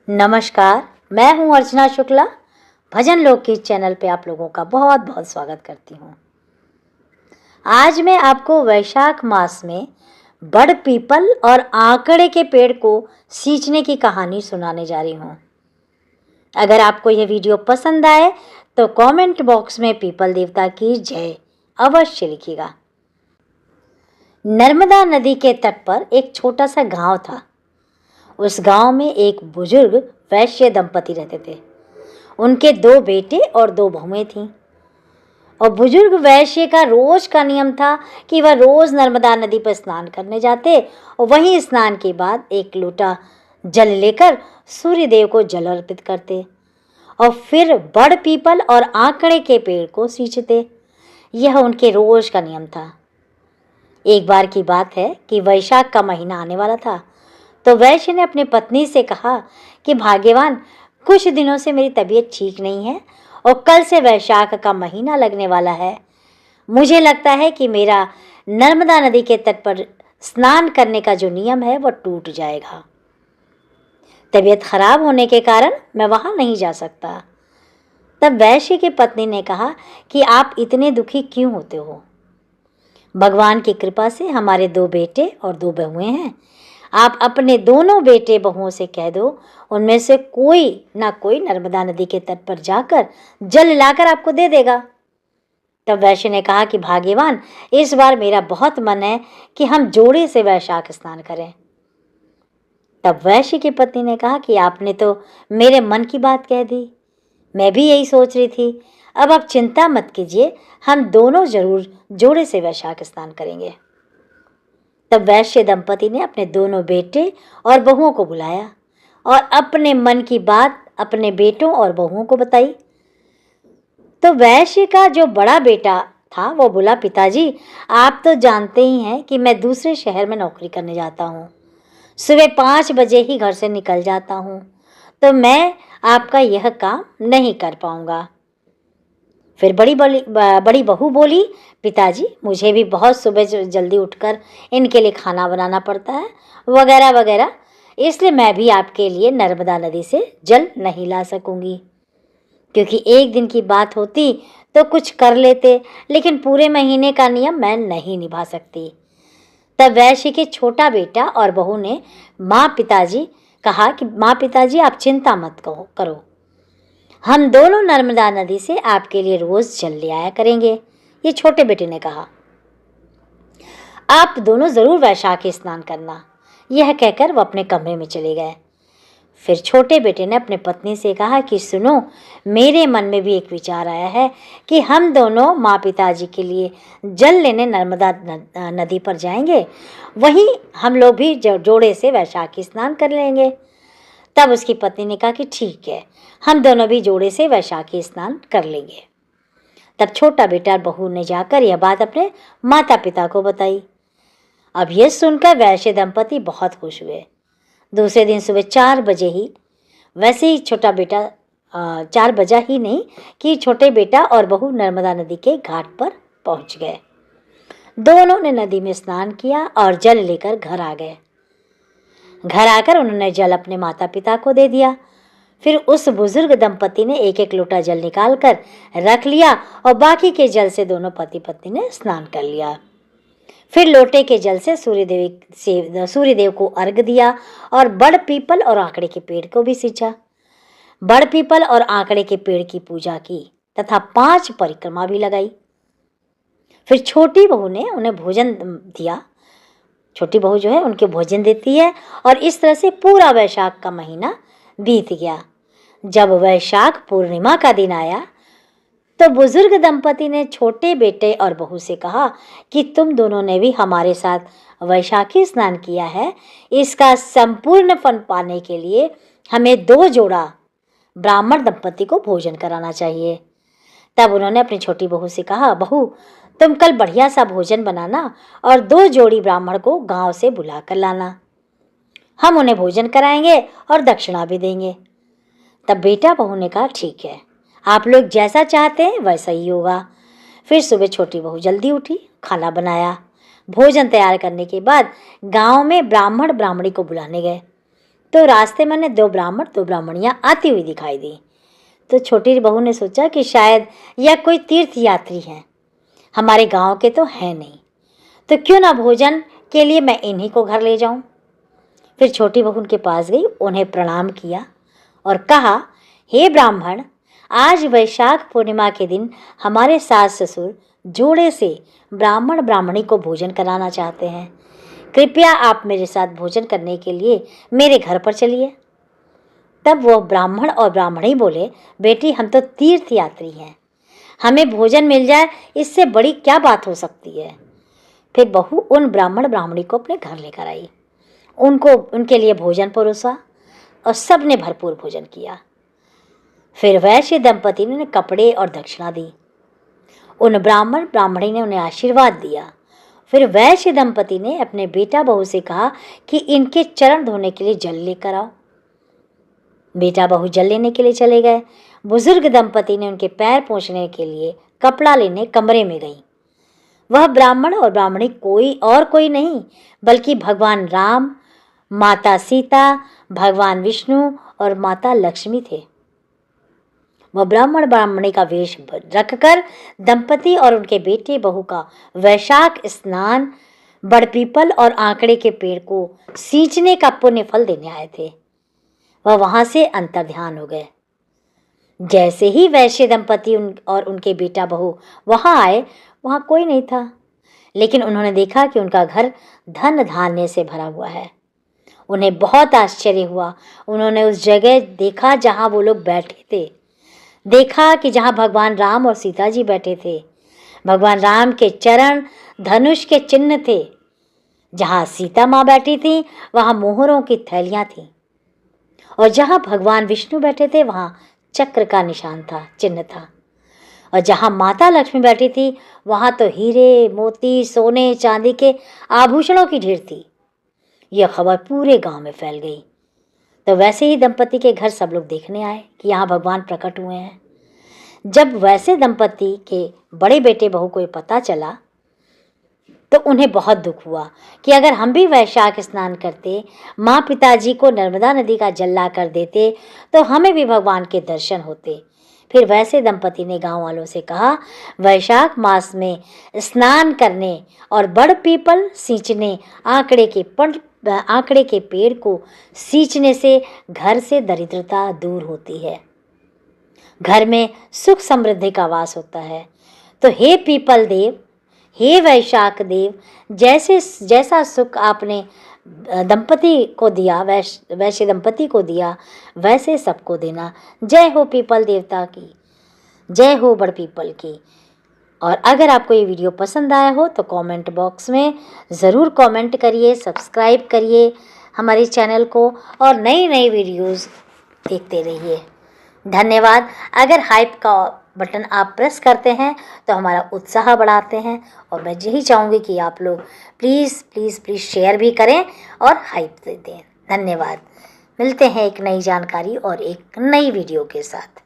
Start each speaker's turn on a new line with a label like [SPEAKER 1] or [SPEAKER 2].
[SPEAKER 1] नमस्कार, मैं हूं अर्चना शुक्ला। भजन लोकगीत चैनल पे आप लोगों का बहुत बहुत स्वागत करती हूं। आज मैं आपको वैशाख मास में बड़ पीपल और आंकड़े के पेड़ को सींचने की कहानी सुनाने जा रही हूं। अगर आपको यह वीडियो पसंद आए तो कमेंट बॉक्स में पीपल देवता की जय अवश्य लिखिएगा। नर्मदा नदी के तट पर एक छोटा सा गांव था। उस गांव में एक बुजुर्ग वैश्य दंपति रहते थे। उनके 2 बेटे और 2 बहुएं थीं। और बुजुर्ग वैश्य का रोज का नियम था कि वह रोज नर्मदा नदी पर स्नान करने जाते और वहीं स्नान के बाद एक लोटा जल लेकर सूर्य देव को जल अर्पित करते और फिर बड़ पीपल और आंकड़े के पेड़ को सींचते। यह उनके रोज का नियम था। एक बार की बात है कि वैशाख का महीना आने वाला था, तो वैश्य ने अपनी पत्नी से कहा कि भाग्यवान, कुछ दिनों से मेरी तबीयत ठीक नहीं है और कल से वैशाख का महीना लगने वाला है। मुझे लगता है कि मेरा नर्मदा नदी के तट पर स्नान करने का जो नियम है वह टूट जाएगा। तबीयत खराब होने के कारण मैं वहां नहीं जा सकता। तब वैश्य की पत्नी ने कहा कि आप इतने दुखी क्यों होते हो? भगवान की कृपा से हमारे 2 बेटे और 2 बहुएं हैं। आप अपने दोनों बेटे बहुओं से कह दो, उनमें से कोई ना कोई नर्मदा नदी के तट पर जाकर जल लाकर आपको दे देगा। तब वैश्य ने कहा कि भाग्यवान, इस बार मेरा बहुत मन है कि हम जोड़े से वैशाख स्नान करें। तब वैश्य की पत्नी ने कहा कि आपने तो मेरे मन की बात कह दी। मैं भी यही सोच रही थी। अब आप चिंता मत कीजिए, हम दोनों जरूर जोड़े से वैशाख स्नान करेंगे। तब वैश्य दंपति ने अपने दोनों बेटे और बहुओं को बुलाया और अपने मन की बात अपने बेटों और बहुओं को बताई। तो वैश्य का जो बड़ा बेटा था वो बोला, पिताजी, आप तो जानते ही हैं कि मैं दूसरे शहर में नौकरी करने जाता हूँ। सुबह 5 बजे ही घर से निकल जाता हूँ, तो मैं आपका यह काम नहीं कर पाऊंगा। फिर बड़ी बहू बोली, पिताजी, मुझे भी बहुत सुबह जल्दी उठकर इनके लिए खाना बनाना पड़ता है वगैरह वगैरह, इसलिए मैं भी आपके लिए नर्मदा नदी से जल नहीं ला सकूंगी। क्योंकि एक दिन की बात होती तो कुछ कर लेते, लेकिन पूरे महीने का नियम मैं नहीं निभा सकती। तब वैश्य के छोटा बेटा और बहू ने माँ पिताजी आप चिंता मत करो, हम दोनों नर्मदा नदी से आपके लिए रोज जल ले आया करेंगे। ये छोटे बेटे ने कहा, आप दोनों जरूर वैशाखी स्नान करना। यह कहकर वो अपने कमरे में चले गए। फिर छोटे बेटे ने अपने पत्नी से कहा कि सुनो, मेरे मन में भी एक विचार आया है कि हम दोनों माँ पिताजी के लिए जल लेने नर्मदा नदी पर जाएंगे, वहीं हम लोग भी जोड़े से वैशाखी स्नान कर लेंगे। तब उसकी पत्नी ने कहा कि ठीक है, हम दोनों भी जोड़े से वैशाखी स्नान कर लेंगे। तब छोटा बेटा बहू ने जाकर यह बात अपने माता पिता को बताई। अब यह सुनकर वैश्य दंपति बहुत खुश हुए। दूसरे दिन सुबह 4 बजे ही, वैसे ही 4 बजा ही नहीं कि छोटे बेटा और बहू नर्मदा नदी के घाट पर पहुंच गए। दोनों ने नदी में स्नान किया और जल लेकर घर आ गए। घर आकर उन्होंने जल अपने माता पिता को दे दिया। फिर उस बुजुर्ग दंपति ने एक एक लोटा जल निकाल कर रख लिया और बाकी के जल से दोनों पति पत्नी ने स्नान कर लिया। फिर लोटे के जल से सूर्यदेव को अर्घ दिया और बड़ पीपल और आंकड़े के पेड़ को भी सींचा। बड़ पीपल और आंकड़े के पेड़ की पूजा की तथा 5 परिक्रमा भी लगाई। फिर छोटी बहू ने उन्हें भोजन दिया। छोटी बहू जो है उनके भोजन देती है और इस तरह से पूरा वैशाख का महीना बीत गया। जब वैशाख पूर्णिमा का दिन आया तो बुजुर्ग दंपति ने छोटे बेटे और बहू से कहा कि तुम दोनों ने भी हमारे साथ वैशाखी स्नान किया है, इसका संपूर्ण फल पाने के लिए हमें 2 जोड़ा ब्राह्मण दंपति को भोजन कराना चाहिए। तब उन्होंने अपनी छोटी बहू से कहा, बहू, तुम कल बढ़िया सा भोजन बनाना और 2 जोड़ी ब्राह्मण को गांव से बुला कर लाना। हम उन्हें भोजन कराएंगे और दक्षिणा भी देंगे। तब बेटा बहू ने कहा, ठीक है, आप लोग जैसा चाहते हैं वैसा ही होगा। फिर सुबह छोटी बहू जल्दी उठी, खाना बनाया। भोजन तैयार करने के बाद गांव में ब्राह्मण ब्राह्मणी को बुलाने गए। तो रास्ते में उन्हें 2 ब्राह्मण 2 ब्राह्मणियाँ आती हुई दिखाई दी। तो छोटी बहू ने सोचा कि शायद यह कोई तीर्थ यात्री हैं, हमारे गांव के तो हैं नहीं, तो क्यों ना भोजन के लिए मैं इन्हीं को घर ले जाऊं। फिर छोटी बहू उनके पास गई, उन्हें प्रणाम किया और कहा, हे ब्राह्मण, आज वैशाख पूर्णिमा के दिन हमारे सास ससुर जोड़े से ब्राह्मण ब्राह्मणी को भोजन कराना चाहते हैं। कृपया आप मेरे साथ भोजन करने के लिए मेरे घर पर चलिए। तब वह ब्राह्मण और ब्राह्मणी बोले, बेटी हम तो तीर्थ यात्री हैं, हमें भोजन मिल जाए इससे बड़ी क्या बात हो सकती है। फिर बहू उन ब्राह्मण ब्राह्मणी को अपने घर लेकर आई, उनको उनके लिए भोजन परोसा और सब ने भरपूर भोजन किया। फिर वैश्य दंपति ने उन्हें कपड़े और दक्षिणा दी। उन ब्राह्मण ब्राह्मणी ने उन्हें आशीर्वाद दिया। फिर वैश्य दंपति ने अपने बेटा बहू से कहा कि इनके चरण धोने के लिए जल लेकर आओ। बेटा बहू जल लेने के लिए चले गए। बुजुर्ग दंपति ने उनके पैर पोंछने के लिए कपड़ा लेने कमरे में गई। वह ब्राह्मण और ब्राह्मणी कोई नहीं बल्कि भगवान राम, माता सीता, भगवान विष्णु और माता लक्ष्मी थे। वह ब्राह्मण ब्राह्मणी का वेश रखकर दंपति और उनके बेटे बहू का वैशाख स्नान बड़पीपल और आंकड़े के पेड़ को सींचने का पुण्य फल देने आए थे। वह वहां से अंतर्ध्यान हो गए। जैसे ही वैश्य दंपति और उनके बेटा बहू वहां आए, वहां कोई नहीं था, लेकिन उन्होंने देखा कि उनका घर धन धान्य से भरा हुआ है। उन्हें बहुत आश्चर्य हुआ। उन्होंने उस जगह देखा जहां वो लोग बैठे थे, देखा कि जहां भगवान राम और सीता जी बैठे थे, भगवान राम के चरण धनुष के चिन्ह थे। जहां सीता माँ बैठी थी वहां मोहरों की थैलियां थीं, और जहां भगवान विष्णु बैठे थे वहां चक्र का निशान था, चिन्ह था। और जहां माता लक्ष्मी बैठी थी वहां तो हीरे मोती सोने चांदी के आभूषणों की ढेर थी। यह खबर पूरे गांव में फैल गई। तो वैसे ही दंपति के घर सब लोग देखने आए कि यहाँ भगवान प्रकट हुए हैं। जब वैसे दंपति के बड़े बेटे बहू को ये पता चला तो उन्हें बहुत दुख हुआ कि अगर हम भी वैशाख स्नान करते, माँ पिताजी को नर्मदा नदी का जल ला कर देते तो हमें भी भगवान के दर्शन होते। फिर वैसे दंपति ने गांव वालों से कहा, वैशाख मास में स्नान करने और बड़ पीपल सींचने, आंकड़े के पेड़ को सींचने से घर से दरिद्रता दूर होती है, घर में सुख समृद्धि का वास होता है। तो हे पीपल देव, हे वैशाख देव, जैसा सुख आपने दंपति को दिया, वैश्य दंपति को दिया, वैसे सबको देना। जय हो पीपल देवता की, जय हो बड़ पीपल की। और अगर आपको ये वीडियो पसंद आया हो तो कमेंट बॉक्स में ज़रूर कमेंट करिए, सब्सक्राइब करिए हमारे चैनल को और नई नई वीडियोस देखते रहिए। धन्यवाद। अगर हाइप का बटन आप प्रेस करते हैं तो हमारा उत्साह बढ़ाते हैं, और मैं यही चाहूँगी कि आप लोग प्लीज़ प्लीज़ प्लीज़ शेयर भी करें और हाइप दे दें। धन्यवाद। मिलते हैं एक नई जानकारी और एक नई वीडियो के साथ।